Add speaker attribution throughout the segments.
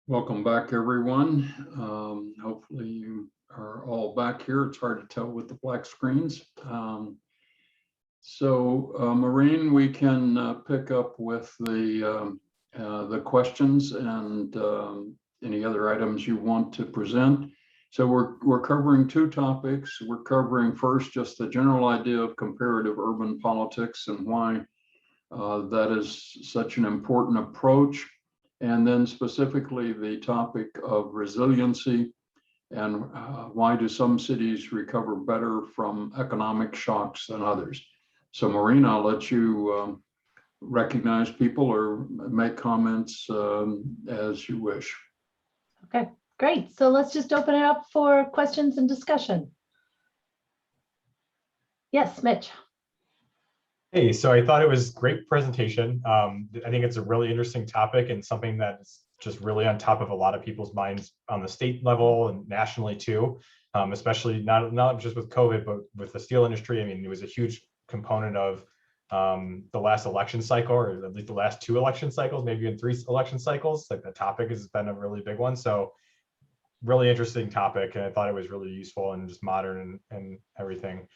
Speaker 1: Welcome back, everyone. Hopefully you are all back here. It's hard to tell with the black screens. Maureen, we can pick up with the questions and any other items you want to present. So we're covering two topics. We're covering first just the general idea of comparative urban politics and why that is such an important approach. And then specifically the topic of resiliency and why do some cities recover better from economic shocks than others. So Maureen, I'll let you recognize people or make comments as you wish.
Speaker 2: Okay, great. So let's just open it up for questions and discussion. Yes, Mitch.
Speaker 3: Hey, so I thought it was a great presentation. I think it's a really interesting topic and something that's just really on top of a lot of people's minds on the state level and nationally too, especially not just with COVID, but with the steel industry. I mean, it was a huge component of the last election cycle, or at least the last two election cycles, maybe in 3 election cycles. Like the topic has been a really big one. So really interesting topic. And I thought it was really useful and just modern and everything.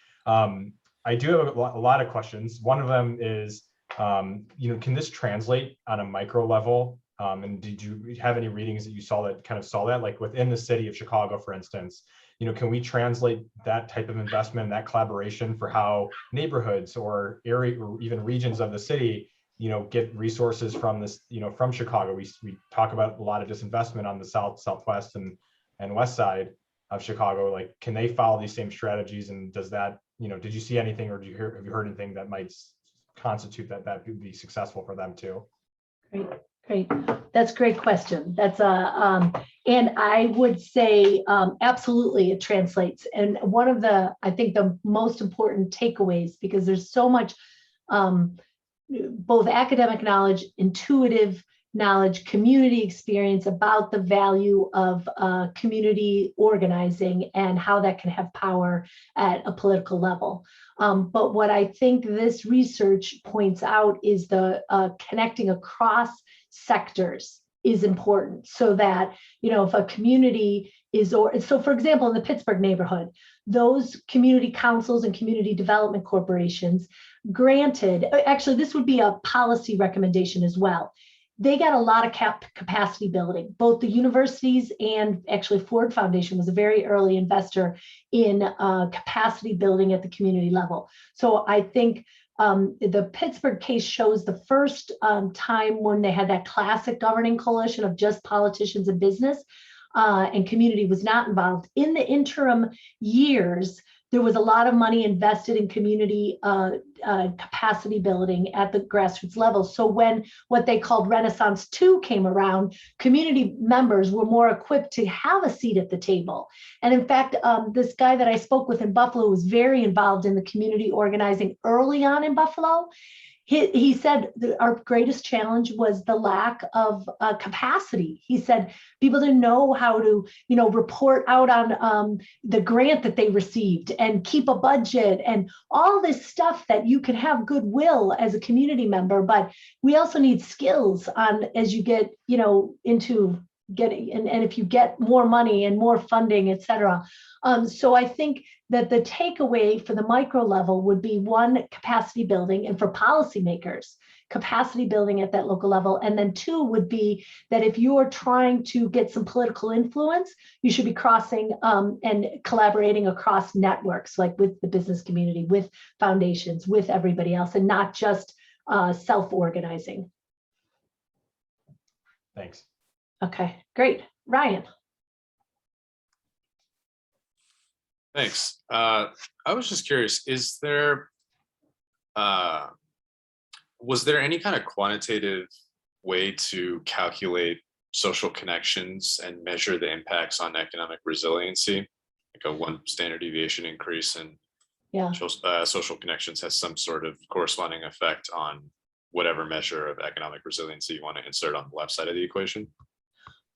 Speaker 3: I do have a lot of questions. One of them is, can this translate on a micro level? And did you have any readings that you saw that like within the city of Chicago, for instance, can we translate that type of investment and that collaboration for how neighborhoods or area or even regions of the city, get resources from this, from Chicago? We talk about a lot of disinvestment on the southwest and west side of Chicago. Like, can they follow these same strategies? And does that, did you see anything, or have you heard anything that might constitute that would be successful for them too?
Speaker 2: Great. That's a great question. That's and I would say absolutely it translates. And one of I think the most important takeaways, because there's so much both academic knowledge, intuitive knowledge, community experience about the value of community organizing and how that can have power at a political level. But what I think this research points out is the connecting across sectors is important, so that, if a community is, so for example, in the Pittsburgh neighborhood, those community councils and community development corporations granted, actually this would be a policy recommendation as well. They got a lot of capacity building. Both the universities and actually Ford Foundation was a very early investor in capacity building at the community level. So I think the Pittsburgh case shows the first time when they had that classic governing coalition of just politicians and business, and community was not involved. In the interim years, there was a lot of money invested in community capacity building at the grassroots level. So when what they called Renaissance 2 came around, community members were more equipped to have a seat at the table. And in fact, this guy that I spoke with in Buffalo was very involved in the community organizing early on in Buffalo. He said our greatest challenge was the lack of capacity. He said people didn't know how to, report out on the grant that they received and keep a budget and all this stuff that you can have goodwill as a community member, but we also need skills on as you get, into getting, and if you get more money and more funding, et cetera. So I think that the takeaway for the micro level would be, one, capacity building, and for policymakers, capacity building at that local level. And then 2 would be that if you're trying to get some political influence, you should be crossing and collaborating across networks, like with the business community, with foundations, with everybody else, and not just self-organizing.
Speaker 3: Thanks.
Speaker 2: Okay, great. Ryan.
Speaker 4: Thanks. I was just curious, was there any kind of quantitative way to calculate social connections and measure the impacts on economic resiliency? Like a 1 standard deviation increase in social connections has some sort of corresponding effect on whatever measure of economic resiliency you want to insert on the left side of the equation?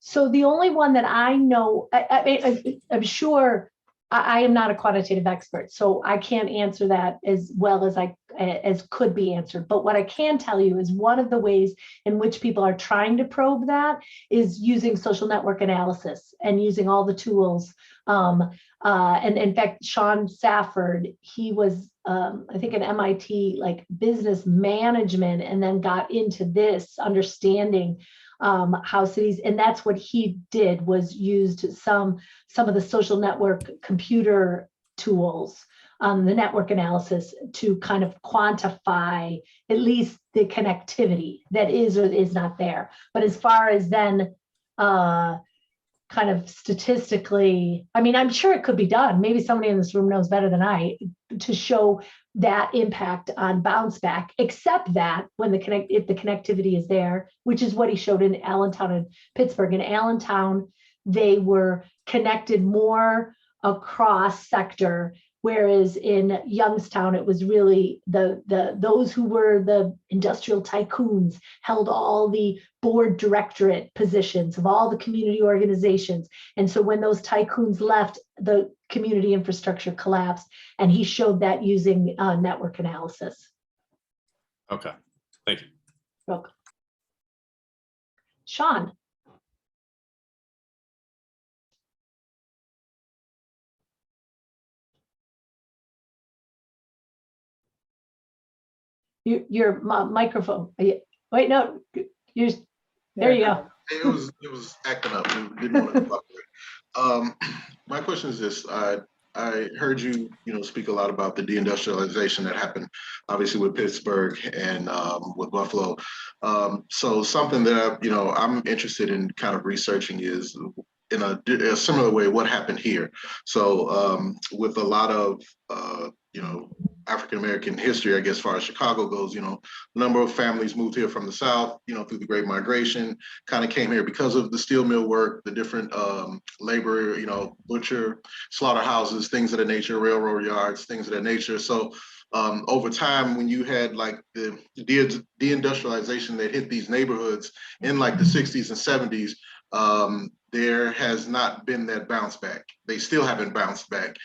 Speaker 2: So the only one that I know, I'm sure I am not a quantitative expert, so I can't answer that as well as could be answered. But what I can tell you is one of the ways in which people are trying to probe that is using social network analysis and using all the tools. And in fact, Sean Safford, he was, I think, an MIT like business management, and then got into this understanding how cities, and that's what he did, was used some of the social network computer tools, the network analysis, to kind of quantify at least the connectivity that is or is not there. But as far as then kind of statistically, I mean, I'm sure it could be done. Maybe somebody in this room knows better than I, to show that impact on bounce back, except that when if the connectivity is there, which is what he showed in Allentown and Pittsburgh. In Allentown, they were connected more across sector, whereas in Youngstown, it was really those who were the industrial tycoons held all the board directorate positions of all the community organizations. And so when those tycoons left, the community infrastructure collapsed, and he showed that using network analysis.
Speaker 4: Okay, thank you.
Speaker 2: Welcome. Sean. Your microphone. Wait, no, you're, there you go.
Speaker 5: It was acting up. It didn't want to cooperate. My question is this: I heard you speak a lot about the deindustrialization that happened, obviously with Pittsburgh and with Buffalo. So something that I'm interested in kind of researching is, in a similar way, what happened here. So with a lot of African-American history, I guess, as far as Chicago goes, a number of families moved here from the South, through the Great Migration, kind of came here because of the steel mill work, the different labor, butcher, slaughterhouses, things of that nature, railroad yards, things of that nature. So over time, when you had like the deindustrialization that hit these neighborhoods in like the 60s and 70s, there has not been that bounce back. They still haven't bounced back.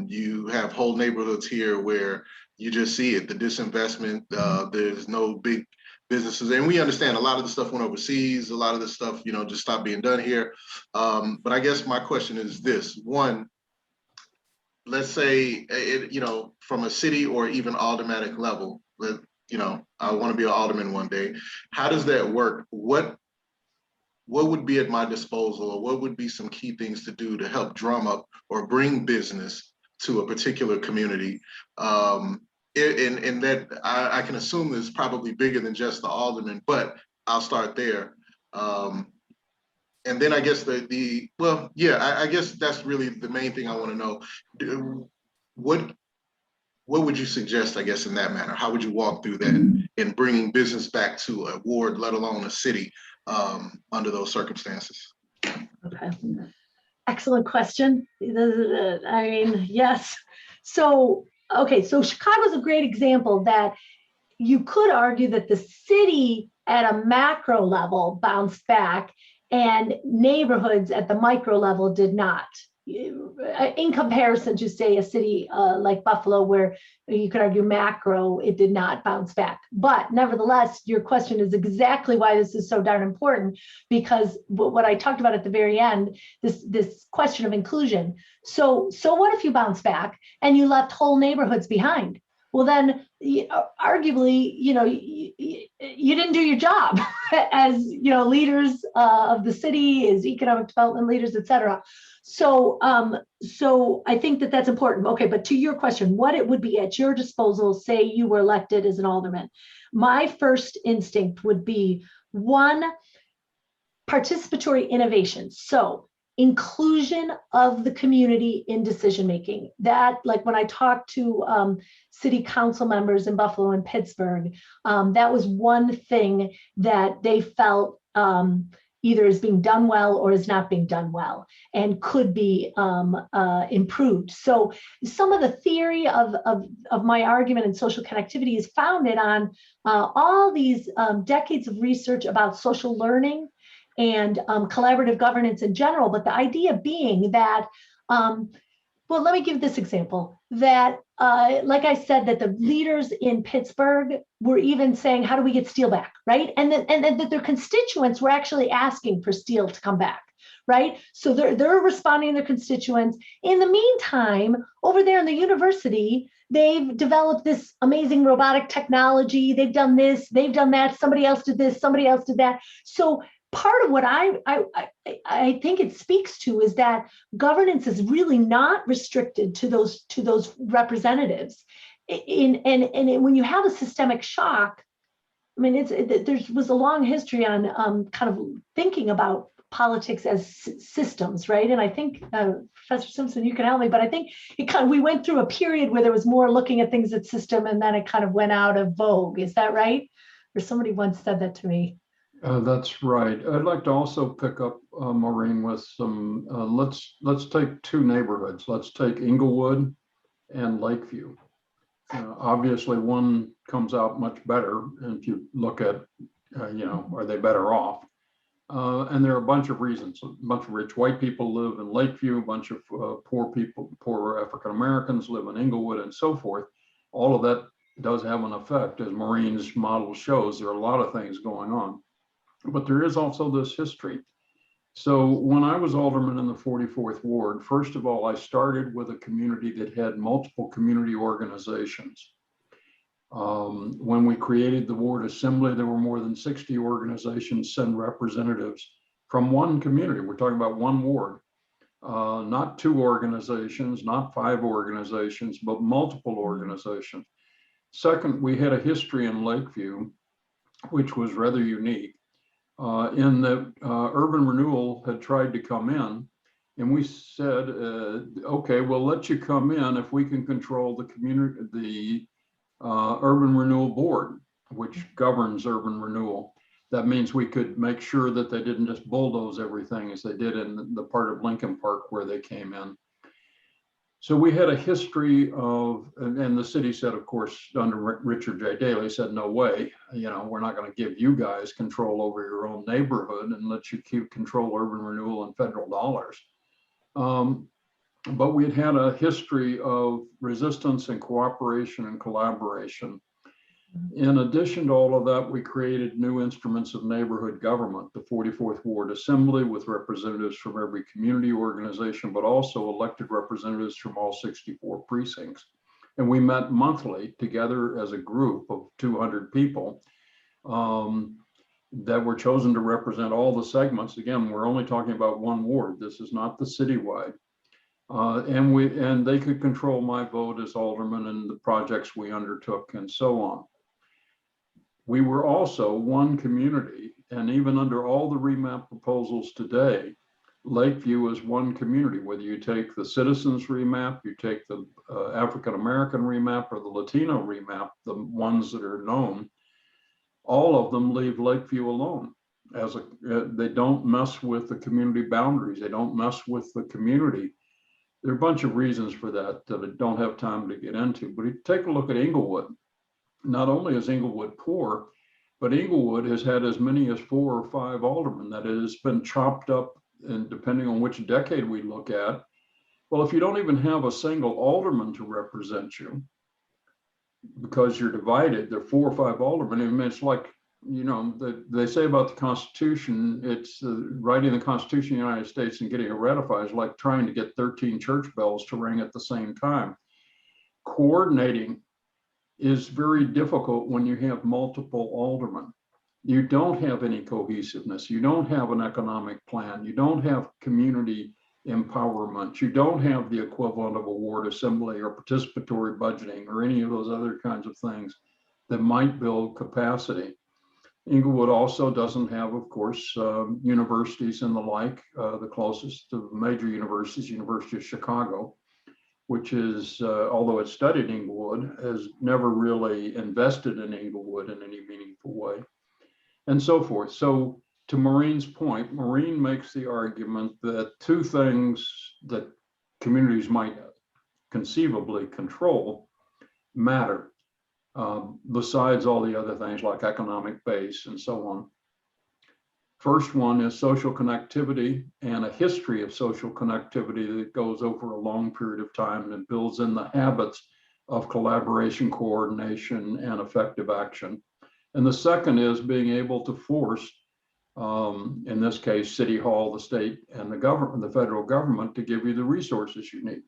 Speaker 5: You have whole neighborhoods here where you just see it, the disinvestment, there's no big businesses. And we understand a lot of the stuff went overseas, a lot of the stuff, just stopped being done here. But I guess my question is this: one, let's say, from a city or even aldermanic level, I want to be an alderman one day. How does that work? What would be at my disposal, or what would be some key things to do to help drum up or bring business to a particular community? And that I can assume is probably bigger than just the alderman, but I'll start there. And then I guess I guess that's really the main thing I want to know. What would you suggest, I guess, in that manner? How would you walk through that in bringing business back to a ward, let alone a city, under those circumstances?
Speaker 2: Okay, excellent question. I mean, yes. So, okay, so Chicago's a great example that you could argue that the city at a macro level bounced back and neighborhoods at the micro level did not. In comparison to, say, a city like Buffalo, where you could argue macro, it did not bounce back. But nevertheless, your question is exactly why this is so darn important, because what I talked about at the very end, this question of inclusion. So what if you bounce back and you left whole neighborhoods behind? Well, then arguably, you didn't do your job as leaders of the city, as economic development leaders, et cetera. So I think that that's important. Okay, but to your question, what it would be at your disposal, say you were elected as an alderman, my first instinct would be, one, participatory innovation. So inclusion of the community in decision-making. That, like when I talked to city council members in Buffalo and Pittsburgh, that was one thing that they felt either is being done well or is not being done well and could be improved. So some of the theory of my argument in social connectivity is founded on all these decades of research about social learning and collaborative governance in general, but the idea being that, well, Well, let me give this example that, like I said, that the leaders in Pittsburgh were even saying, how do we get steel back, right? And that their constituents were actually asking for steel to come back, right? So they're responding to their constituents. In the meantime, over there in the university, they've developed this amazing robotic technology. They've done this, they've done that. Somebody else did this, somebody else did that. So part of what I think it speaks to is that governance is really not restricted to those representatives. When you have a systemic shock, I mean, there was a long history on kind of thinking about politics as systems, right? And I think Professor Simpson, you can help me, but I think we went through a period where there was more looking at things as system, and then it kind of went out of vogue. Is that right? Or somebody once said that to me.
Speaker 1: That's right. I'd like to also pick up, Maureen, with some, let's take two neighborhoods. Let's take Inglewood and Lakeview. Obviously, one comes out much better. And if you look at, are they better off? And there are a bunch of reasons. A bunch of rich white people live in Lakeview, a bunch of poor people, poor African Americans live in Inglewood, and so forth. All of that does have an effect. As Maureen's model shows, there are a lot of things going on. But there is also this history. So when I was alderman in the 44th Ward, first of all, I started with a community that had multiple community organizations. When we created the ward assembly, there were more than 60 organizations send representatives from one community. We're talking about one ward, not two organizations, not five organizations, but multiple organizations. Second, we had a history in Lakeview, which was rather unique. In that urban renewal had tried to come in, and we said, okay, we'll let you come in if we can control the community, the urban renewal board, which governs urban renewal. That means we could make sure that they didn't just bulldoze everything as they did in the part of Lincoln Park where they came in. So we had a history of, and the city said, of course, under Richard J. Daley said, no way, we're not going to give you guys control over your own neighborhood and let you keep control urban renewal and federal dollars. But we'd had a history of resistance and cooperation and collaboration. In addition to all of that, we created new instruments of neighborhood government, the 44th Ward Assembly with representatives from every community organization, but also elected representatives from all 64 precincts. And we met monthly together as a group of 200 people that were chosen to represent all the segments. Again, we're only talking about one ward. This is not the citywide. And they could control my vote as alderman and the projects we undertook and so on. We were also one community, and even under all the remap proposals today, Lakeview is one community. Whether you take the citizens remap, you take the African American remap, or the Latino remap, the ones that are known, all of them leave Lakeview alone. They don't mess with the community boundaries. They don't mess with the community. There are a bunch of reasons for that I don't have time to get into. But if you take a look at Inglewood, not only is Inglewood poor, but Inglewood has had as many as 4 or 5 aldermen. That it has been chopped up, and depending on which decade we look at, well, if you don't even have a single alderman to represent you, because you're divided, there are 4 or 5 aldermen. I mean, it's like, they say about the Constitution, it's writing the Constitution of the United States and getting it ratified is like trying to get 13 church bells to ring at the same time. Coordinating is very difficult when you have multiple aldermen. You don't have any cohesiveness. You don't have an economic plan. You don't have community empowerment. You don't have the equivalent of a ward assembly or participatory budgeting or any of those other kinds of things that might build capacity. Inglewood also doesn't have, of course, universities and the like. The closest of major universities, University of Chicago, which is, although it studied Inglewood, has never really invested in Inglewood in any meaningful way, and so forth. So to Maureen's point, Maureen makes the argument that 2 things that communities might conceivably control matter, besides all the other things like economic base and so on. First one is social connectivity and a history of social connectivity that goes over a long period of time and builds in the habits of collaboration, coordination, and effective action. And the second is being able to force, in this case, City Hall, the state, and the government, the federal government, to give you the resources you need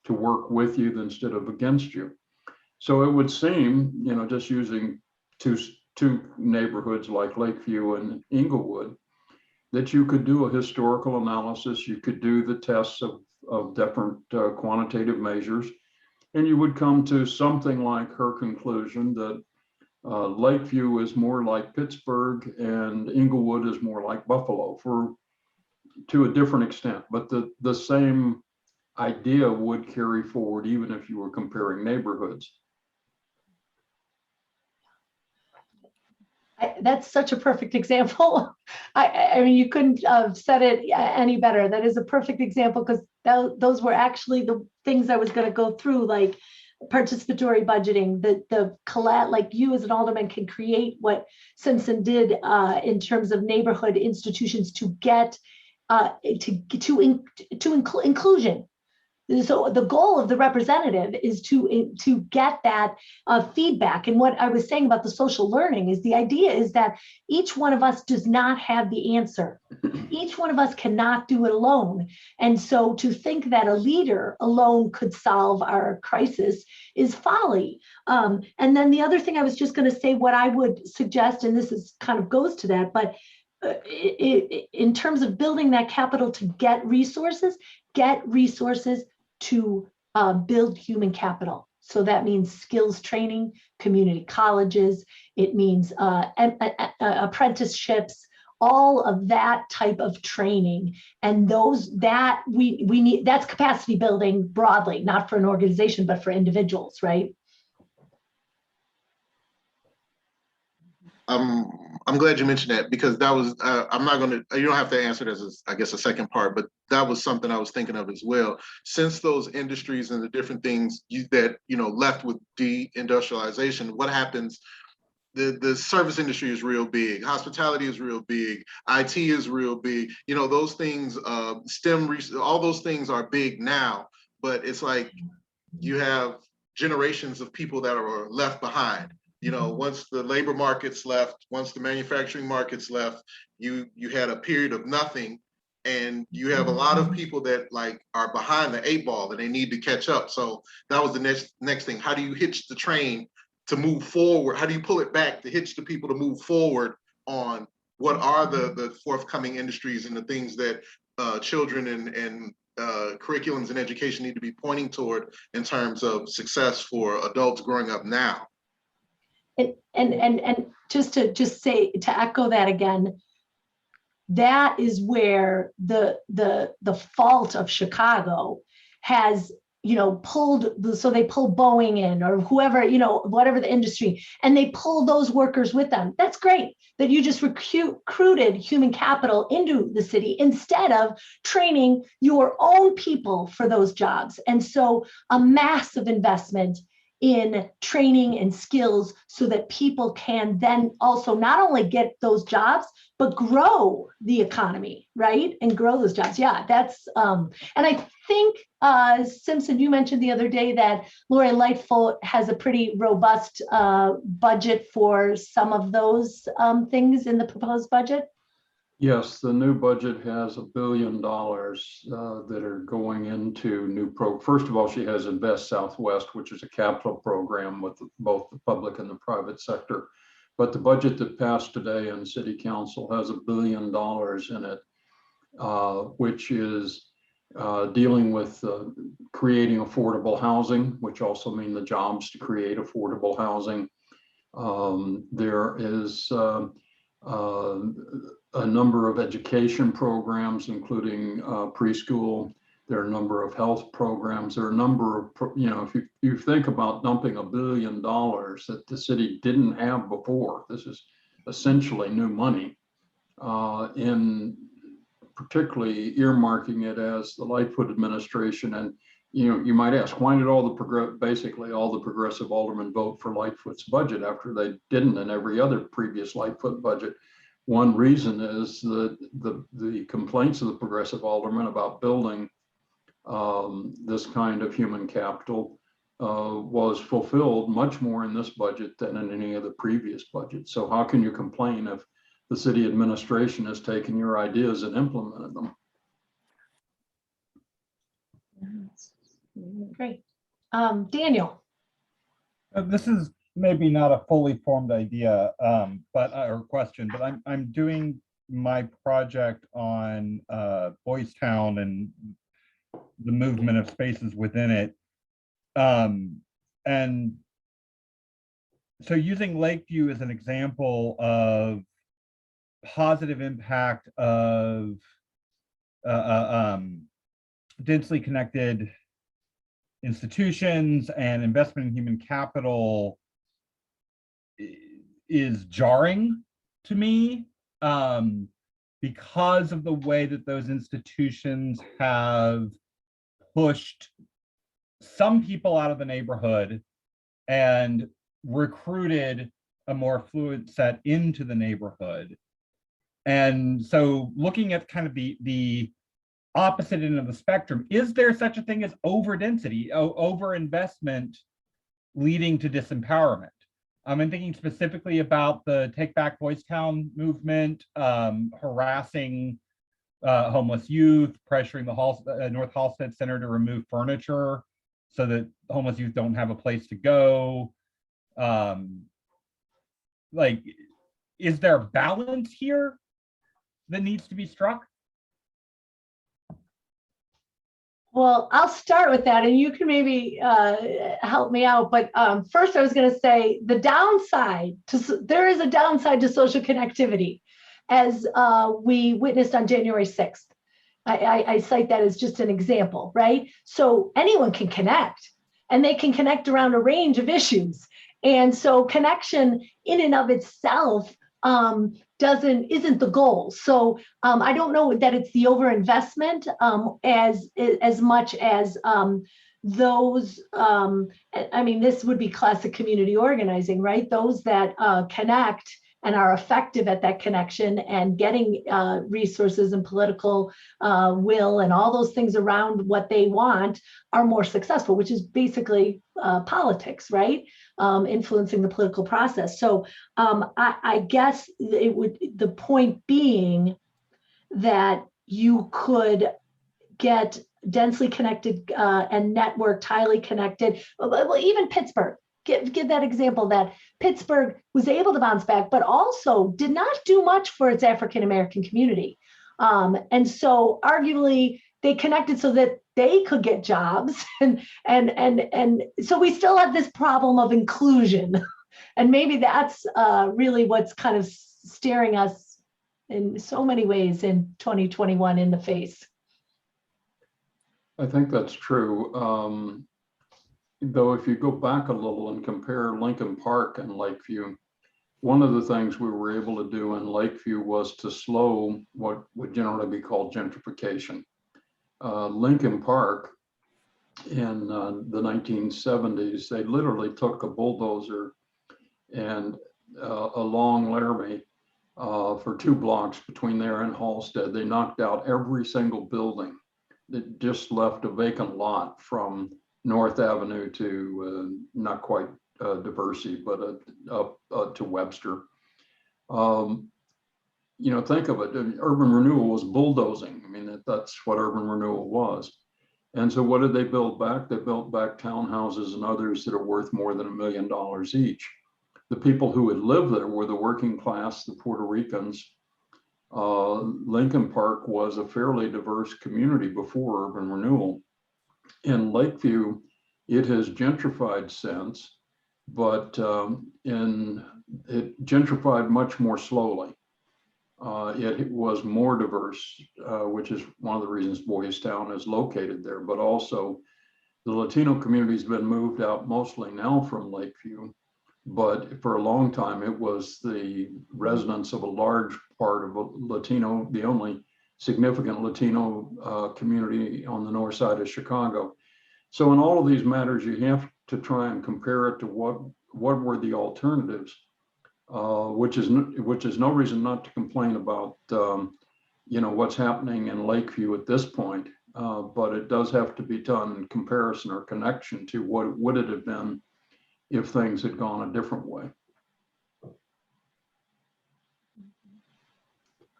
Speaker 1: to work with you instead of against you. So it would seem, just using two neighborhoods like Lakeview and Inglewood, that you could do a historical analysis, you could do the tests of different quantitative measures, and you would come to something like her conclusion that Lakeview is more like Pittsburgh and Inglewood is more like Buffalo to a different extent, but the same idea would carry forward even if you were comparing neighborhoods.
Speaker 2: That's such a perfect example. I mean, you couldn't have said it any better. That is a perfect example because those were actually the things I was going to go through, like participatory budgeting, like you as an alderman can create what Simpson did in terms of neighborhood institutions to get inclusion. So the goal of the representative is to get that feedback. And what I was saying about the social learning is the idea is that each one of us does not have the answer. Each one of us cannot do it alone. And so to think that a leader alone could solve our crisis is folly. And then the other thing I was just going to say, what I would suggest, and this is kind of goes to that, but in terms of building that capital to get resources to build human capital. So that means skills training, community colleges, it means apprenticeships, all of that type of training. And we need, that's capacity building broadly, not for an organization, but for individuals, right?
Speaker 5: I'm glad you mentioned that because that was, I'm not going to, you don't have to answer it as, I guess, a second part, but that was something I was thinking of as well. Since those industries and the different things that, left with deindustrialization, what happens? The service industry is real big. Hospitality is real big. IT is real big. Those things, STEM, all those things are big now, but it's like you have generations of people that are left behind. Once the labor markets left, once the manufacturing markets left, you had a period of nothing, and you have a lot of people that are behind the 8 ball and they need to catch up. So that was the next thing. How do you hitch the train to move forward? How do you pull it back to hitch the people to move forward on what are the forthcoming industries and the things that children and curriculums and education need to be pointing toward in terms of success for adults growing up now?
Speaker 2: And just to echo that again, that is where the fault of Chicago has, so they pull Boeing in or whoever, whatever the industry, and they pull those workers with them. That's great that you just recruited human capital into the city instead of training your own people for those jobs. And so a massive investment in training and skills so that people can then also not only get those jobs, but grow the economy, right? And grow those jobs. Yeah, that's, and I think, Simpson, you mentioned the other day that Lori Lightfoot has a pretty robust budget for some of those things in the proposed budget.
Speaker 1: Yes, the new budget has $1 billion that are going into First of all, she has Invest Southwest, which is a capital program with both the public and the private sector. But the budget that passed today in City Council has $1 billion in it, which is dealing with creating affordable housing, which also mean the jobs to create affordable housing. There is a number of education programs, including preschool. There are a number of health programs. There are a number of, if you think about dumping $1 billion that the city didn't have before, this is essentially new money, in particularly earmarking it as the Lightfoot administration. And you might ask, why did basically all the progressive aldermen vote for Lightfoot's budget after they didn't in every other previous Lightfoot budget? One reason is that the complaints of the progressive aldermen about building this kind of human capital was fulfilled much more in this budget than in any of the previous budgets. So how can you complain if the city administration has taken your ideas and implemented them?
Speaker 2: Great. Daniel.
Speaker 6: This is maybe not a fully formed idea, or question, but I'm doing my project on Boys Town and the movement of spaces within it. And so using Lakeview as an example of positive impact of densely connected institutions and investment in human capital is jarring to me because of the way that those institutions have pushed some people out of the neighborhood and recruited a more affluent set into the neighborhood. And so looking at kind of the opposite end of the spectrum, is there such a thing as overdensity, overinvestment leading to disempowerment? I'm thinking specifically about the Take Back Boys Town movement, harassing homeless youth, pressuring the North Halstead Center to remove furniture so that homeless youth don't have a place to go. Like, is there balance here that needs to be struck?
Speaker 2: Well, I'll start with that and you can maybe help me out. But first I was going to say the downside, there is a downside to social connectivity as we witnessed on January 6th. I cite that as just an example, right? So anyone can connect and they can connect around a range of issues. And so connection in and of itself isn't the goal. So I don't know that it's the overinvestment as much as those, I mean, this would be classic community organizing, right? Those that connect and are effective at that connection and getting resources and political will and all those things around what they want are more successful, which is basically politics, right? Influencing the political process. So I guess the point being that you could get densely connected and networked, highly connected, well, even Pittsburgh. Give that example that Pittsburgh was able to bounce back, but also did not do much for its African-American community. And so arguably they connected so that they could get jobs. And so we still have this problem of inclusion. And maybe that's really what's kind of staring us in so many ways in 2021 in the face.
Speaker 1: I think that's true. Though if you go back a little and compare Lincoln Park and Lakeview, one of the things we were able to do in Lakeview was to slow what would generally be called gentrification. Lincoln Park in the 1970s, they literally took a bulldozer and along Laramie for 2 blocks between there and Halstead, they knocked out every single building. It just left a vacant lot from North Avenue to not quite Diversey, but up to Webster. You know, think of it, urban renewal was bulldozing. I mean, that's what urban renewal was. And so what did they build back? They built back townhouses and others that are worth more than $1 million each. The people who would live there were the working class, the Puerto Ricans. Lincoln Park was a fairly diverse community before urban renewal. In Lakeview, it has gentrified since, but it gentrified much more slowly. It was more diverse, which is one of the reasons Boys Town is located there, but also the Latino community has been moved out mostly now from Lakeview, but for a long time it was the residents of a large part of Latino, the only significant Latino community on the north side of Chicago. So in all of these matters, you have to try and compare it to what were the alternatives. which is no reason not to complain about, what's happening in Lakeview at this point. But it does have to be done in comparison or connection to what would it have been if things had gone a different way.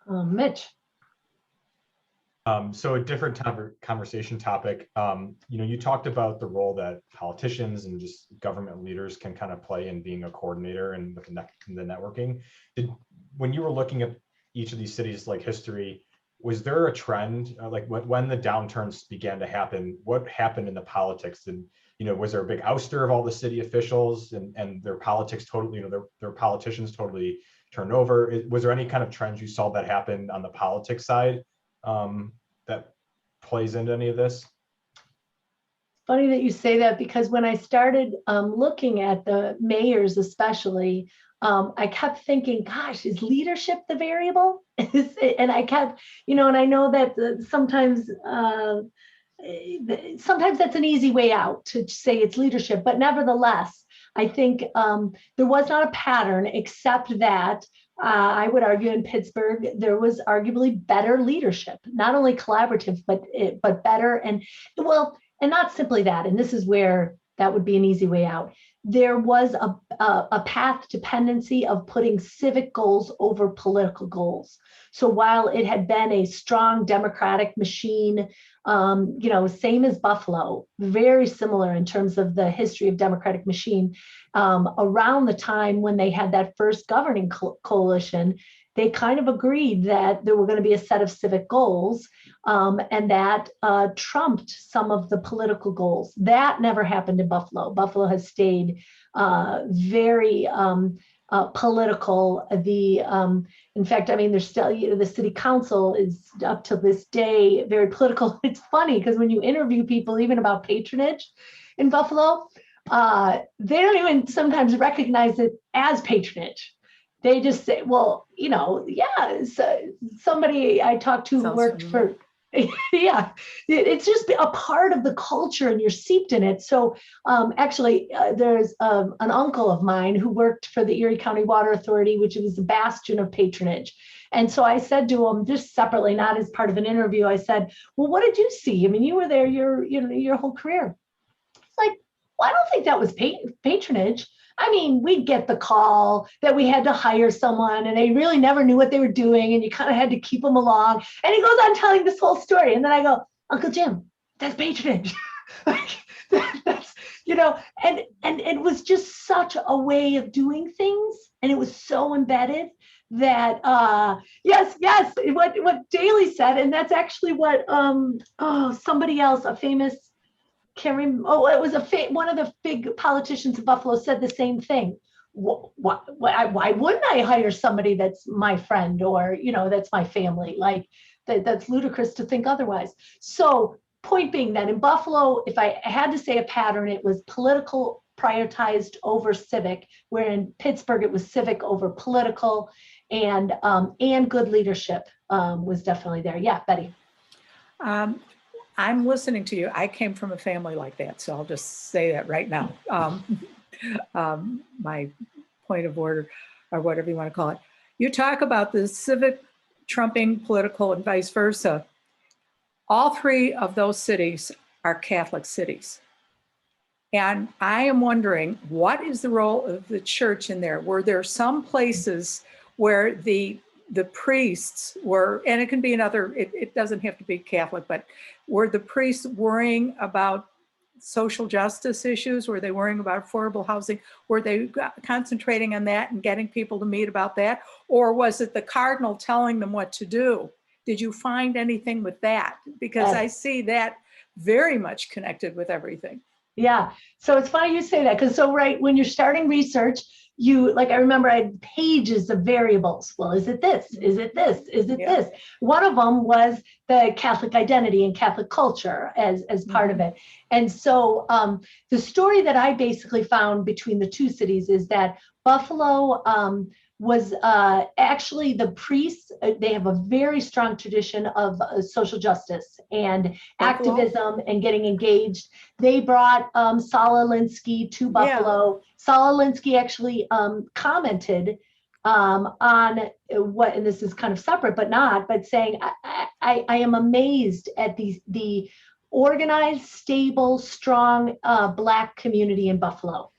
Speaker 2: Mitch.
Speaker 3: So a different conversation topic. You talked about the role that politicians and just government leaders can kind of play in being a coordinator and with the networking. When you were looking at each of these cities, like history, was there a trend, like when the downturns began to happen, what happened in the politics? And, was there a big ouster of all the city officials and their politics totally, their politicians totally turned over? Was there any kind of trends you saw that happened on the politics side that plays into any of this?
Speaker 2: Funny that you say that, because when I started looking at the mayors especially, I kept thinking, gosh, is leadership the variable? And I kept, and I know that sometimes that's an easy way out to say it's leadership, but nevertheless, I think there was not a pattern, except that I would argue in Pittsburgh, there was arguably better leadership, not only collaborative, but better. And not simply that, and this is where that would be an easy way out. There was a path dependency of putting civic goals over political goals. So while it had been a strong democratic machine, same as Buffalo, very similar in terms of the history of democratic machine, around the time when they had that first governing coalition, they kind of agreed that there were going to be a set of civic goals, and that trumped some of the political goals. That never happened in Buffalo. Buffalo has stayed very political. In fact, there's still, the city council is up to this day very political. It's funny because when you interview people, even about patronage in Buffalo, they don't even sometimes recognize it as patronage. They just say, well, somebody I talked to who worked for, yeah, it's just a part of the culture and you're seeped in it. So actually, there's an uncle of mine who worked for the Erie County Water Authority, which was the bastion of patronage. And so I said to him, just separately, not as part of an interview, I said, well, what did you see? You were there your whole career. It's like, well, I don't think that was patronage. We'd get the call that we had to hire someone and they really never knew what they were doing and you kind of had to keep them along. And he goes on telling this whole story. And then I go, Uncle Jim, that's patronage. That's, and it was just such a way of doing things. And it was so embedded that, yes, what Daley said. And that's actually what, somebody else, a famous, can't remember. Oh, it was one of the big politicians of Buffalo said the same thing. Why wouldn't I hire somebody that's my friend or that's my family? Like that's ludicrous to think otherwise. So point being that in Buffalo, if I had to say a pattern, it was political prioritized over civic. Where in Pittsburgh it was civic over political, and good leadership was definitely there. Yeah, Betty.
Speaker 7: I'm listening to you. I came from a family like that, so I'll just say that right now. My point of order, or whatever you want to call it. You talk about the civic trumping political and vice versa. All three of those cities are Catholic cities. And I am wondering, what is the role of the church in there? Were there some places where the priests were, and it can be another, it doesn't have to be Catholic, but were the priests worrying about social justice issues? Were they worrying about affordable housing? Were they concentrating on that and getting people to meet about that? Or was it the cardinal telling them what to do? Did you find anything with that? Because I see that very much connected with everything.
Speaker 2: Yeah, so it's funny you say that, because right, when you're starting research, I remember I had pages of variables. Well, is it this? Is it this? Is it this? One of them was the Catholic identity and Catholic culture as part of it. And so the story that I basically found between the two cities is that Buffalo was actually the priests, they have a very strong tradition of social justice and activism and getting engaged. They brought Saul Alinsky to Buffalo. Yeah. Saul Alinsky actually commented on what, and this is kind of separate, but not, but saying, I am amazed at the organized, stable, strong Black community in Buffalo.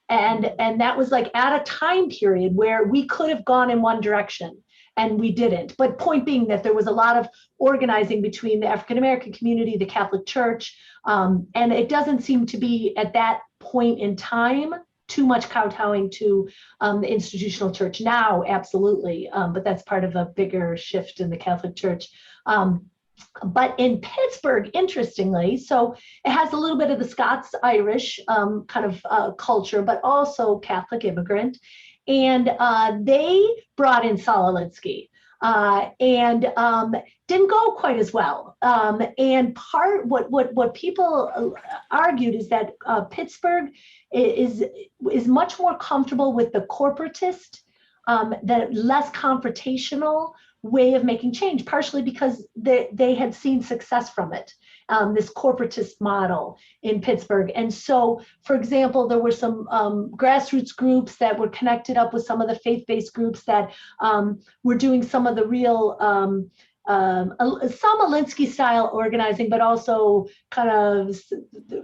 Speaker 2: And that was like at a time period where we could have gone in one direction and we didn't. But point being that there was a lot of organizing between the African-American community, the Catholic Church, and it doesn't seem to be at that point in time too much kowtowing to the institutional church. Now, absolutely, but that's part of a bigger shift in the Catholic Church. But in Pittsburgh, interestingly, so it has a little bit of the Scots-Irish kind of culture, but also Catholic immigrant. And they brought in Saul Alinsky and didn't go quite as well. And what people argued is that Pittsburgh is much more comfortable with the corporatist, the less confrontational way of making change, partially because they had seen success from it, this corporatist model in Pittsburgh. And so, for example, there were some grassroots groups that were connected up with some of the faith-based groups that were doing some of the real, some Alinsky style organizing, but also kind of,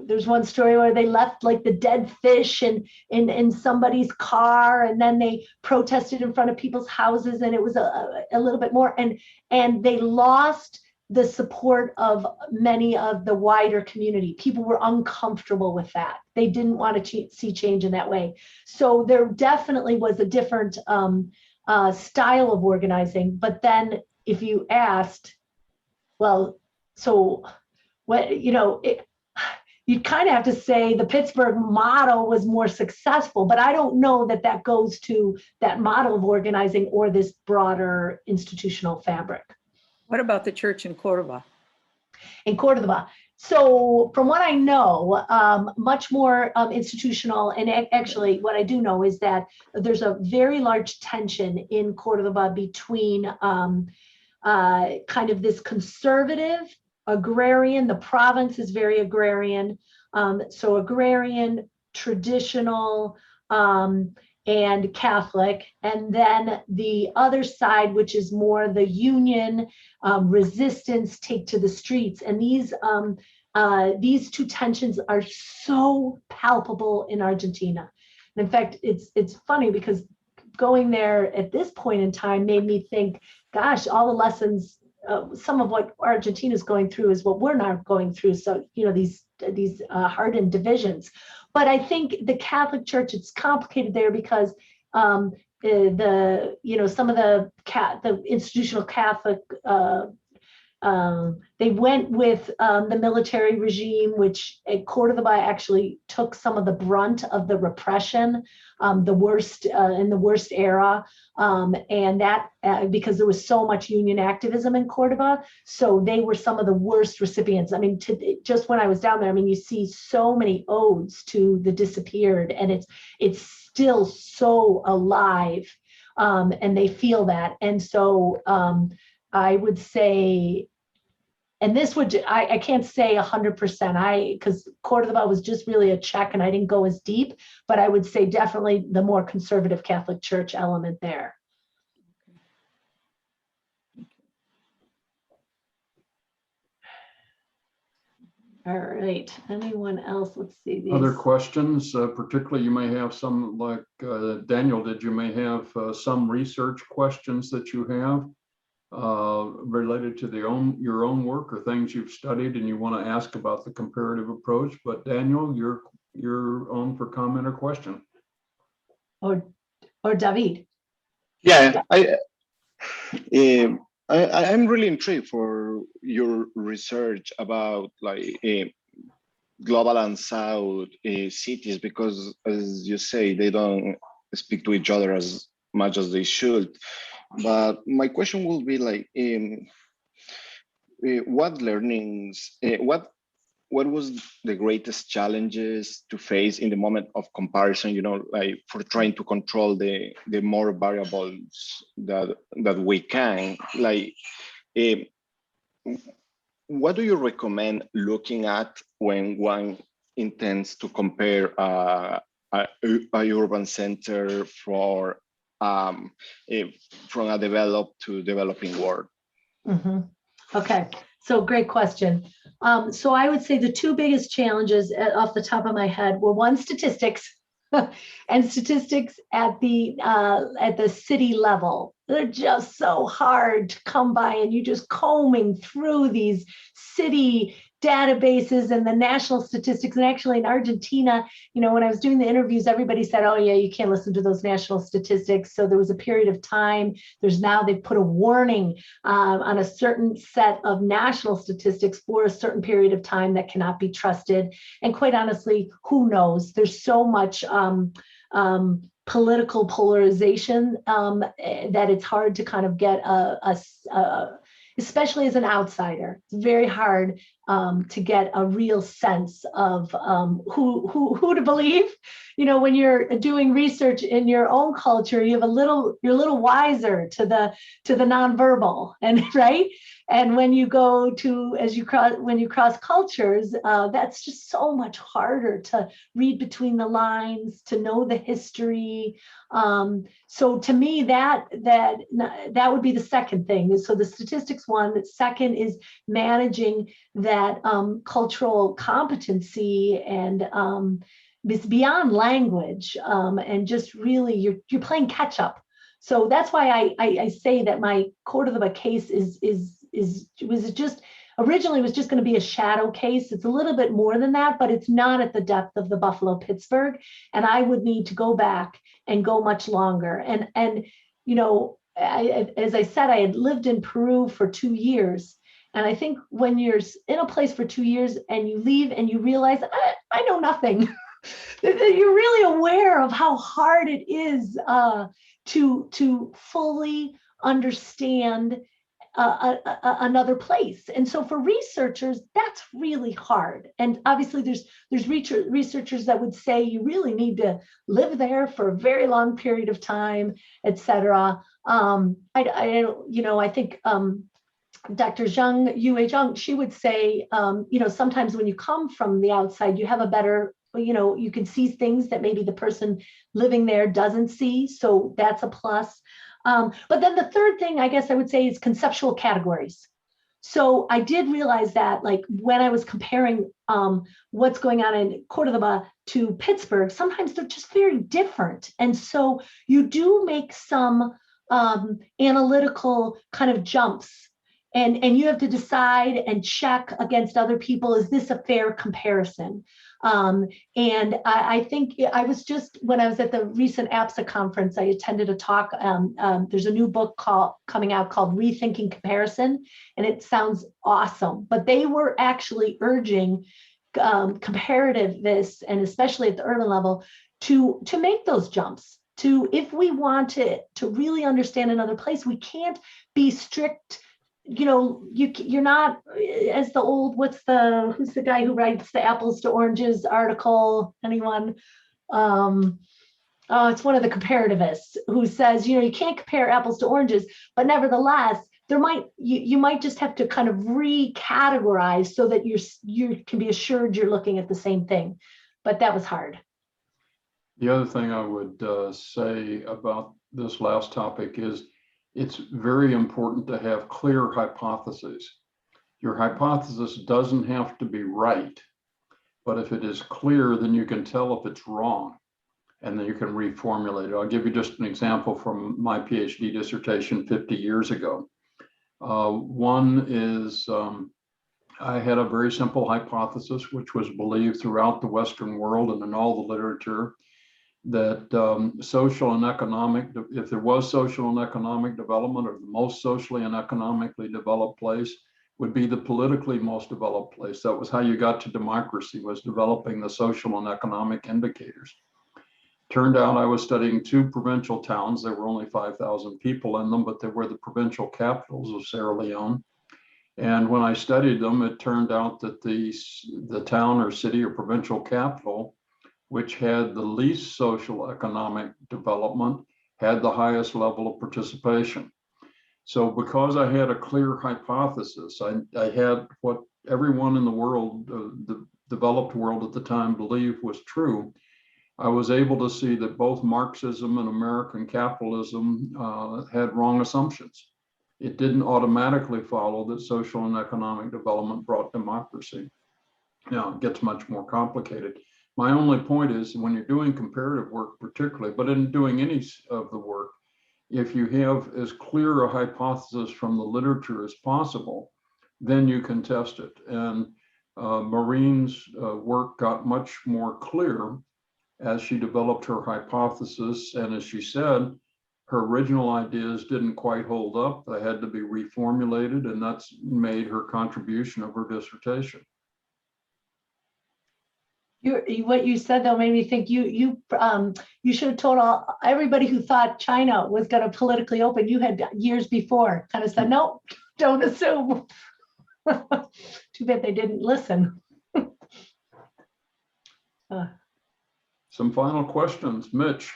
Speaker 2: there's one story where they left like the dead fish in somebody's car, and then they protested in front of people's houses, and it was a little bit more, and they lost the support of many of the wider community. People were uncomfortable with that. They didn't want to see change in that way. So there definitely was a different style of organizing. But then if you asked, well, so what, you'd kind of have to say the Pittsburgh model was more successful, but I don't know that that goes to that model of organizing or this broader institutional fabric.
Speaker 7: What about the church in Cordoba?
Speaker 2: In Cordoba. So from what I know, much more institutional, and actually what I do know is that there's a very large tension in Cordoba between kind of this conservative, agrarian, the province is very agrarian, so agrarian, traditional, and Catholic, and then the other side, which is more the union resistance, take to the streets. And these two tensions are so palpable in Argentina. And in fact, it's funny because going there at this point in time made me think, gosh, all the lessons, some of what Argentina is going through is what we're not going through. So, these hardened divisions. But I think the Catholic Church, it's complicated there because some of the institutional Catholic, they went with the military regime, which at Cordoba actually took some of the brunt of the repression, the worst in the worst era, and that because there was so much union activism in Cordoba, so they were some of the worst recipients. I mean, just when I was down there, I mean, you see so many odes to the disappeared, and it's still so alive, and they feel that, and so I would say. And this would, I can't say 100%, because Cordoba was just really a check and I didn't go as deep, but I would say definitely the more conservative Catholic Church element there. All right, anyone else? Let's see.
Speaker 1: Other questions, particularly you may have some like Daniel did, you may have some research questions that you have related to your own work or things you've studied and you want to ask about the comparative approach. But Daniel, you're on for comment or question.
Speaker 2: Or David.
Speaker 8: Yeah, I'm really intrigued for your research about global and South cities, because as you say, they don't speak to each other as much as they should. But my question will be what learnings, what was the greatest challenges to face in the moment of comparison, for trying to control the more variables that we can, what do you recommend looking at when one intends to compare a urban center for from a developed to developing world?
Speaker 2: Mhm. Okay, so great question. So I would say the two biggest challenges off the top of my head were one, statistics, and statistics at the city level. They're just so hard to come by, and you just combing through these city databases and the national statistics. And actually in Argentina, when I was doing the interviews, everybody said, oh yeah, you can't listen to those national statistics. So there was a period of time, they've put a warning on a certain set of national statistics for a certain period of time that cannot be trusted. And quite honestly, who knows? There's so much political polarization that it's hard to kind of get especially as an outsider, it's very hard to get a real sense of who to believe. When you're doing research in your own culture, you're a little wiser to the nonverbal, and right. And when you go when you cross cultures, that's just so much harder to read between the lines, to know the history. So to me, that would be the second thing. So the statistics one. The second is managing that cultural competency, and it's beyond language, and just really you're playing catch up. So that's why I say that my Córdoba case was just originally was just going to be a shadow case. It's a little bit more than that, but it's not at the depth of the Buffalo-Pittsburgh. And I would need to go back and go much longer. And as I said, I had lived in Peru for 2 years. And I think when you're in a place for 2 years and you leave and you realize, I know nothing, you're really aware of how hard it is to fully understand another place. And so for researchers, that's really hard. And obviously there's researchers that would say you really need to live there for a very long period of time, et cetera. I think Dr. Zhang, Yue Zhang, she would say, sometimes when you come from the outside, you have a better, you can see things that maybe the person living there doesn't see. So that's a plus. But then the third thing, I guess I would say, is conceptual categories. So I did realize that, like, when I was comparing what's going on in Córdoba to Pittsburgh, sometimes they're just very different. And so you do make some analytical kind of jumps, and you have to decide and check against other people, is this a fair comparison? And I think I was just, when I was at the recent APSA conference, I attended a talk. There's a new book coming out called Rethinking Comparison, and it sounds awesome. But they were actually urging comparativeness, and especially at the urban level, to make those jumps. If we want to really understand another place, we can't be strict. You're not, as the old, who's the guy who writes the apples to oranges article? Anyone? It's one of the comparativists who says, you can't compare apples to oranges, but nevertheless, you might just have to kind of recategorize so that you can be assured you're looking at the same thing. But that was hard.
Speaker 1: The other thing I would say about this last topic is, it's very important to have clear hypotheses. Your hypothesis doesn't have to be right, but if it is clear, then you can tell if it's wrong, and then you can reformulate it. I'll give you just an example from my PhD dissertation 50 years ago. One is I had a very simple hypothesis, which was believed throughout the Western world and in all the literature, that social and economic, if there was social and economic development, or the most socially and economically developed place would be the politically most developed place. That was how you got to democracy, was developing the social and economic indicators. Turned out I was studying 2 provincial towns. There were only 5,000 people in them, but they were the provincial capitals of Sierra Leone. And when I studied them, it turned out that the town or city or provincial capital, which had the least social economic development, had the highest level of participation. So because I had a clear hypothesis, I had what everyone in the world, the developed world at the time, believed was true, I was able to see that both Marxism and American capitalism had wrong assumptions. It didn't automatically follow that social and economic development brought democracy. Now, it gets much more complicated. My only point is when you're doing comparative work particularly, but in doing any of the work, if you have as clear a hypothesis from the literature as possible, then you can test it. And Maureen's work got much more clear as she developed her hypothesis. And as she said, her original ideas didn't quite hold up. They had to be reformulated, and that's made her contribution of her dissertation.
Speaker 2: What you said though made me think you should have told everybody who thought China was going to politically open. You had years before kind of said, no, don't assume. Too bad they didn't listen.
Speaker 1: Some final questions, Mitch.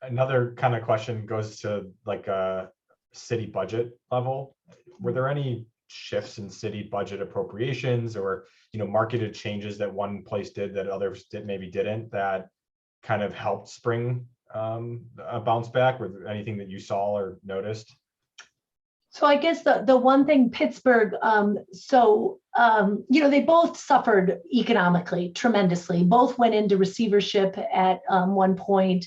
Speaker 3: Another kind of question goes to like a city budget level. Were there any shifts in city budget appropriations or, marketed changes that one place did that others maybe didn't, that kind of helped spring a bounce back? Was there anything that you saw or noticed?
Speaker 2: So I guess the one thing Pittsburgh, they both suffered economically tremendously. Both went into receivership at one point.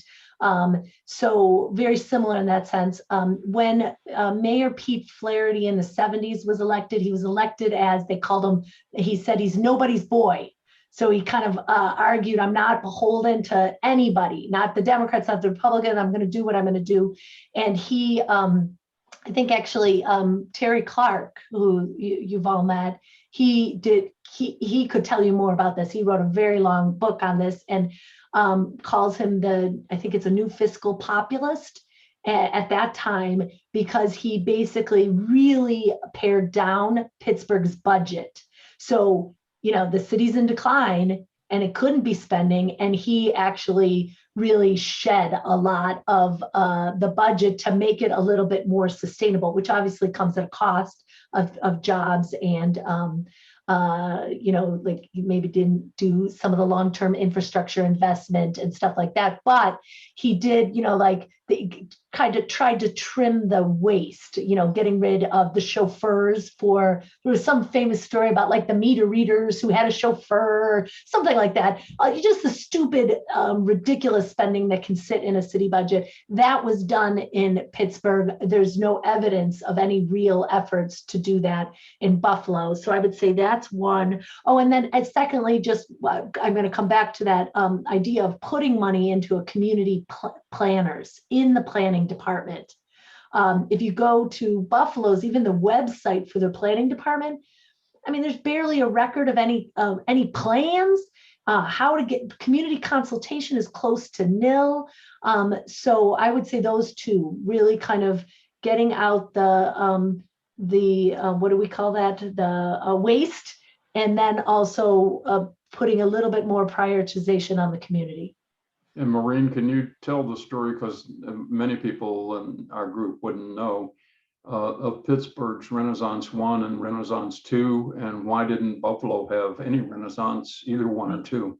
Speaker 2: So very similar in that sense. When Mayor Pete Flaherty in the 70s was elected, he was elected as they called him, he said he's nobody's boy. So he kind of argued, I'm not beholden to anybody, not the Democrats, not the Republicans, I'm going to do what I'm going to do. And he, I think actually Terry Clark, who you've all met, he could tell you more about this. He wrote a very long book on this and calls him I think it's a new fiscal populist at that time, because he basically really pared down Pittsburgh's budget. So, the city's in decline and it couldn't be spending. And he actually really shed a lot of the budget to make it a little bit more sustainable, which obviously comes at a cost of jobs and like you maybe didn't do some of the long-term infrastructure investment and stuff like that. But he did, they kind of tried to trim the waste, getting rid of the chauffeurs there was some famous story about like the meter readers who had a chauffeur, or something like that. Just the stupid, ridiculous spending that can sit in a city budget. That was done in Pittsburgh. There's no evidence of any real efforts to do that in Buffalo. So I would say that's one. Oh, and then secondly, I'm going to come back to that idea of putting money into a community planners in the planning department. If you go to Buffalo's, even the website for their planning department, I mean, there's barely a record of any plans. How to get community consultation is close to nil. So I would say those two, really kind of getting out the what do we call that? The waste, and then also putting a little bit more prioritization on the community.
Speaker 1: And Maureen, can you tell the story, because many people in our group wouldn't know, of Pittsburgh's Renaissance 1 and Renaissance 2, and why didn't Buffalo have any Renaissance, either 1 or 2?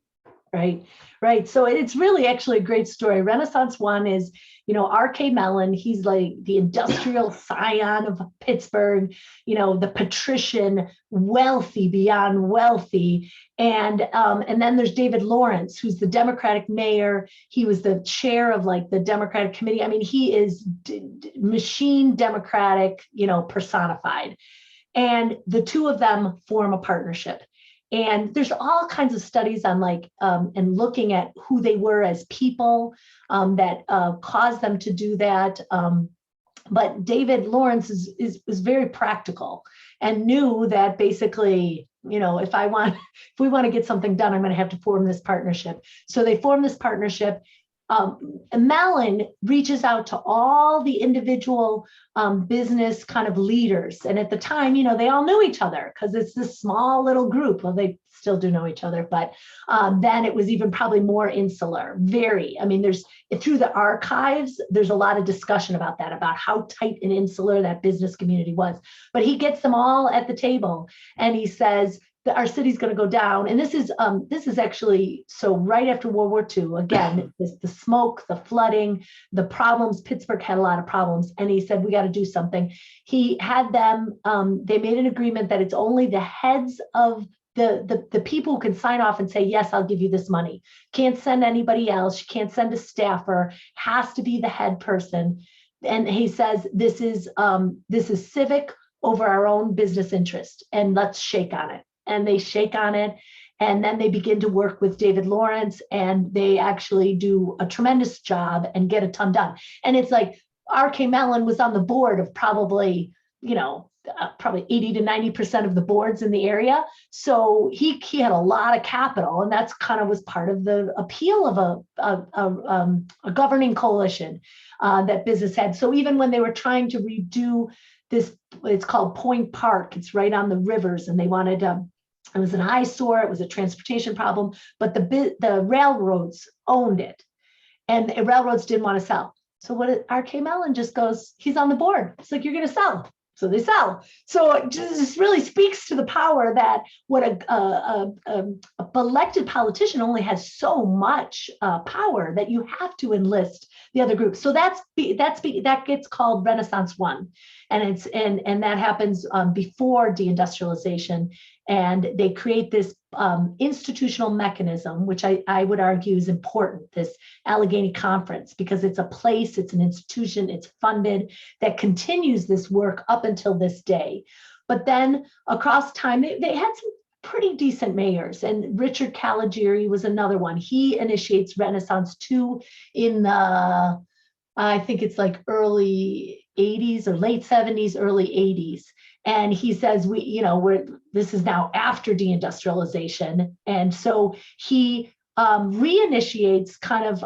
Speaker 2: Right. So it's really actually a great story. Renaissance 1 is, R.K. Mellon, he's like the industrial scion of Pittsburgh, the patrician, wealthy beyond wealthy. And then there's David Lawrence, who's the Democratic mayor. He was the chair of like the Democratic committee. I mean, he is machine Democratic, personified. And the two of them form a partnership. And there's all kinds of studies on and looking at who they were as people that caused them to do that. But David Lawrence is very practical and knew that basically, if we want to get something done, I'm going to have to form this partnership. So they form this partnership. Mellon reaches out to all the individual business kind of leaders. And at the time, they all knew each other because it's this small little group. Well, they still do know each other, but then it was even probably more insular. There's through the archives, there's a lot of discussion about that, about how tight and insular that business community was. But he gets them all at the table and he says, our city's going to go down. And this is actually, so right after World War II, again, the smoke, the flooding, the problems, Pittsburgh had a lot of problems. And he said, we got to do something. He had them, they made an agreement that it's only the heads of the people who can sign off and say, yes, I'll give you this money. Can't send anybody else. You can't send a staffer, has to be the head person. And he says, this is civic over our own business interest, and let's shake on it. And they shake on it. And then they begin to work with David Lawrence, and they actually do a tremendous job and get a ton done. And it's like R.K. Mellon was on the board of probably, probably 80 to 90% of the boards in the area. So he had a lot of capital, and that's kind of was part of the appeal of a governing coalition that business had. So even when they were trying to redo this, it's called Point Park, it's right on the rivers, and they wanted it was an eyesore, it was a transportation problem, but the railroads owned it, and the railroads didn't want to sell. So what R.K. Mellon just goes, he's on the board. It's like, you're going to sell. So they sell. So it just really speaks to the power that what a elected politician only has so much power that you have to enlist the other groups. So that gets called Renaissance One, and that happens before deindustrialization. And they create this institutional mechanism, which I would argue is important, this Allegheny Conference, because it's a place, it's an institution, it's funded, that continues this work up until this day. But then across time, they had some pretty decent mayors, and Richard Caligiuri was another one. He initiates Renaissance 2 in the, I think it's like early 80s or late 70s, early 80s. And he says, this is now after deindustrialization. And so he reinitiates kind of,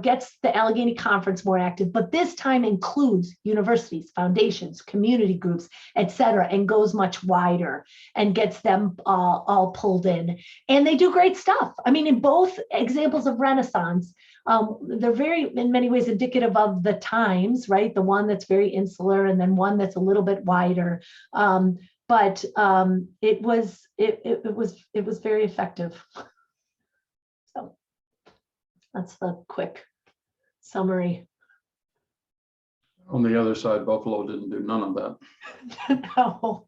Speaker 2: gets the Allegheny Conference more active, but this time includes universities, foundations, community groups, et cetera, and goes much wider and gets them all pulled in. And they do great stuff. I mean, in both examples of Renaissance, they're very, in many ways, indicative of the times, right? The one that's very insular, and then one that's a little bit wider. But it was very effective. So that's the quick summary.
Speaker 1: On the other side, Buffalo didn't do none of that.
Speaker 2: No.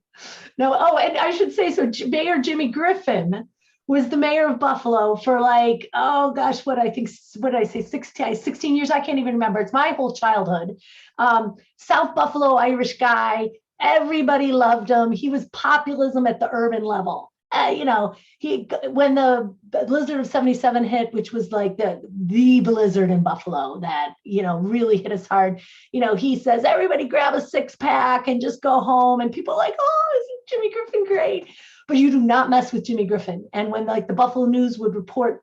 Speaker 2: Oh, and I should say, so Mayor Jimmy Griffin was the mayor of Buffalo for like, oh gosh, what did I say, 16 years? I can't even remember. It's my whole childhood. South Buffalo Irish guy. Everybody loved him. He was populism at the urban level. When the blizzard of 77 hit, which was like the blizzard in Buffalo that, really hit us hard. He says, everybody grab a 6-pack and just go home. And people are like, oh, isn't Jimmy Griffin great? But you do not mess with Jimmy Griffin. And when the Buffalo News would report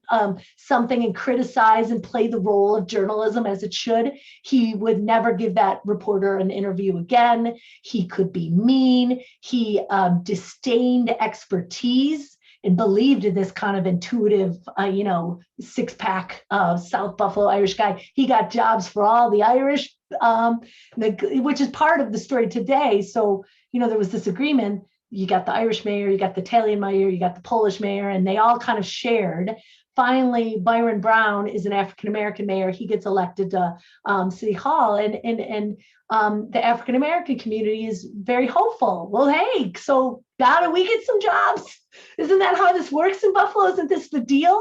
Speaker 2: something and criticize and play the role of journalism as it should, he would never give that reporter an interview again. He could be mean. He disdained expertise and believed in this kind of intuitive, 6-pack South Buffalo Irish guy. He got jobs for all the Irish, which is part of the story today. So, there was this agreement. You got the Irish mayor, you got the Italian mayor, you got the Polish mayor, and they all kind of shared. Finally, Byron Brown is an African-American mayor. He gets elected to City Hall, and the African-American community is very hopeful. Well, hey, so gotta we get some jobs? Isn't that how this works in Buffalo? Isn't this the deal?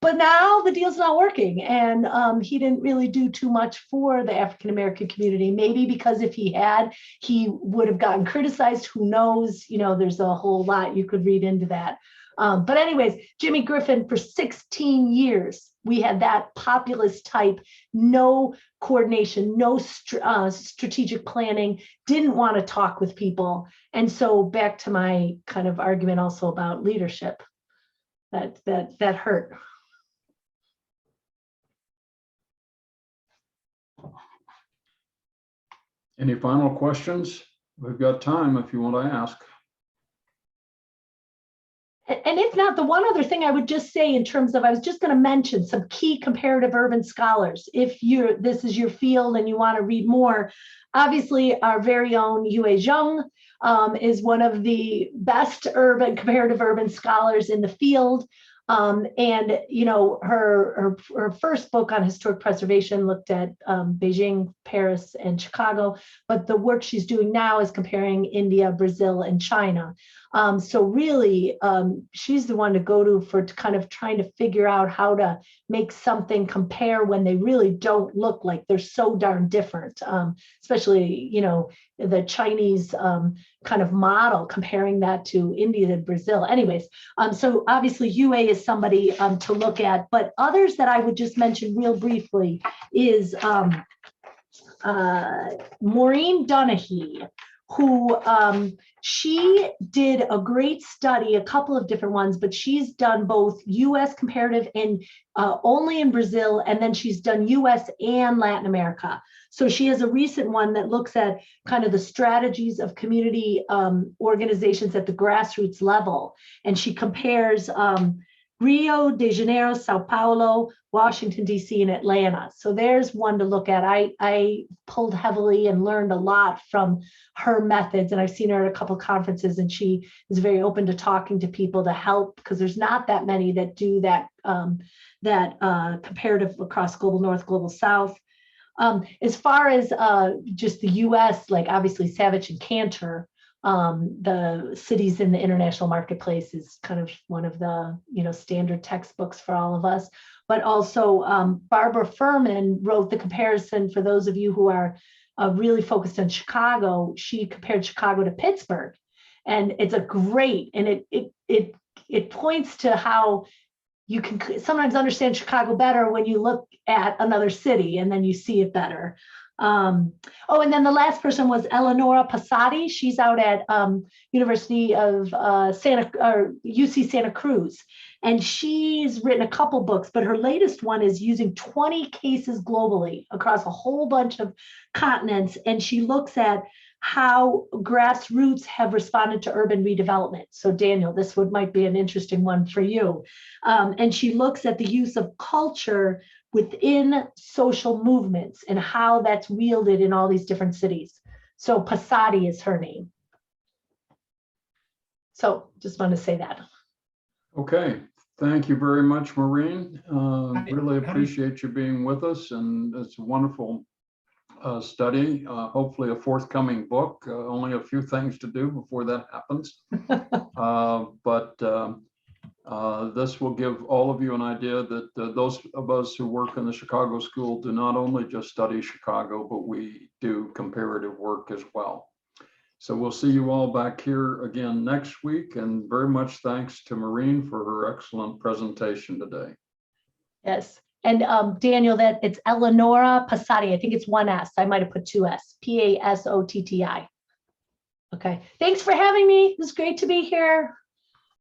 Speaker 2: But now the deal's not working. And he didn't really do too much for the African-American community, maybe because if he had, he would have gotten criticized. Who knows? There's a whole lot you could read into that. But anyways, Jimmy Griffin, for 16 years, we had that populist type, no coordination, no strategic planning, didn't want to talk with people. And so back to my kind of argument also about leadership, that hurt.
Speaker 1: Any final questions? We've got time if you want to ask.
Speaker 2: And if not, the one other thing I would just say in terms of, I was just going to mention some key comparative urban scholars. If this is your field and you want to read more, obviously our very own Yue Zheng is one of the best comparative urban scholars in the field. And you know, her first book on historic preservation looked at Beijing, Paris, and Chicago, but the work she's doing now is comparing India, Brazil, and China. So really, she's the one to go to for kind of trying to figure out how to make something compare when they really don't look like they're so darn different, especially, you know, the Chinese kind of model, comparing that to India and Brazil. Anyways, so obviously Yue is somebody to look at, but others that I would just mention real briefly is Maureen Donahue, who she did a great study, a couple of different ones, but she's done both US comparative and only in Brazil, and then she's done US and Latin America. So she has a recent one that looks at kind of the strategies of community organizations at the grassroots level. And she compares Rio de Janeiro, Sao Paulo, Washington, DC, and Atlanta. So there's one to look at. I pulled heavily and learned a lot from her methods, and I've seen her at a couple of conferences, and she is very open to talking to people to help, because there's not that many that do that, comparative across global North, global South. As far as just the US, like obviously Savage and Cantor, the cities in the international marketplace is kind of one of the, you know, standard textbooks for all of us. But also Barbara Furman wrote the comparison for those of you who are really focused on Chicago. She compared Chicago to Pittsburgh, and it's a great, and it points to how you can sometimes understand Chicago better when you look at another city and then you see it better. Oh, and then the last person was Eleonora Passati. She's out at University of UC Santa Cruz, and she's written a couple books, but her latest one is using 20 cases globally across a whole bunch of continents, and she looks at how grassroots have responded to urban redevelopment. So Daniel, this might be an interesting one for you. And she looks at the use of culture within social movements and how that's wielded in all these different cities. So Passati is her name. So just want to say that.
Speaker 1: Okay, thank you very much, Maureen. Really appreciate you being with us, and it's a wonderful study. Hopefully a forthcoming book. Only a few things to do before that happens. This will give all of you an idea that those of us who work in the Chicago School do not only just study Chicago, but we do comparative work as well. So we'll see you all back here again next week, and very much thanks to Maureen for her excellent presentation today.
Speaker 2: Yes, and Daniel, that it's Eleonora Passati. I think it's one S. I might have put two S. Passotti. Okay, thanks for having me. It was great to be here.